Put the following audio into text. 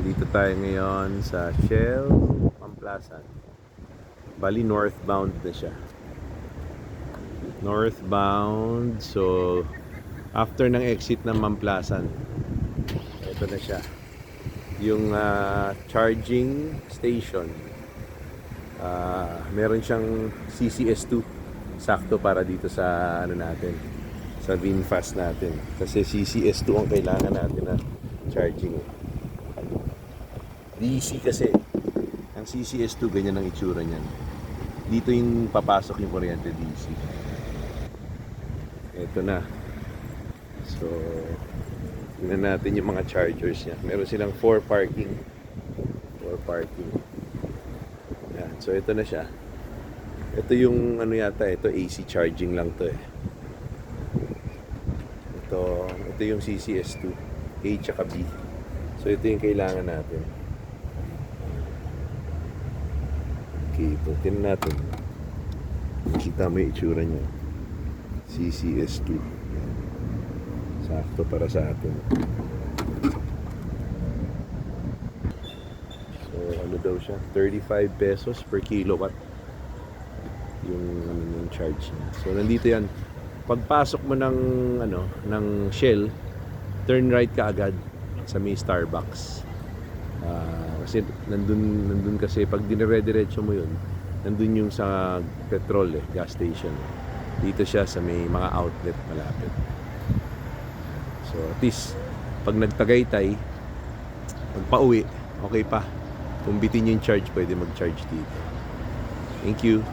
Nandito tayo ngayon sa Shell Pamplasan. Bali northbound na siya. Northbound. So after ng exit ng Pamplasan, ito na siya. Yung charging station. Meron siyang CCS2 sakto para dito sa ano natin, sa VinFast natin. Kasi CCS2 ang kailangan natin na charging. DC kasi. Ang CCS2 ganyan ang itsura niyan. Dito yung papasok yung kuryente DC. Ito na. So tingnan natin yung mga chargers niya. Meron silang 4 parking. Yan. So ito na siya. Ito yung ano yata, ito AC charging lang to eh. Ito yung CCS2 A tsaka B. So ito yung kailangan natin. Okay, ito tingnan natin. Kita mo yung itsura niya. CCS2. Sakto para sa atin. So ano daw siya? 35 pesos per kilowatt yung charge niya. So nandito yan. Pagpasok mo ng ng Shell, turn right ka agad sa may Starbucks. Kasi nandun kasi pag dinire-diretso mo yun, nandun yung sa petrol gas station. Dito siya sa may mga outlet malapit. So at least pag nagtagaytay, pag pauwi, okay pa. Kung bitin yung charge, pwede mag-charge dito. Thank you.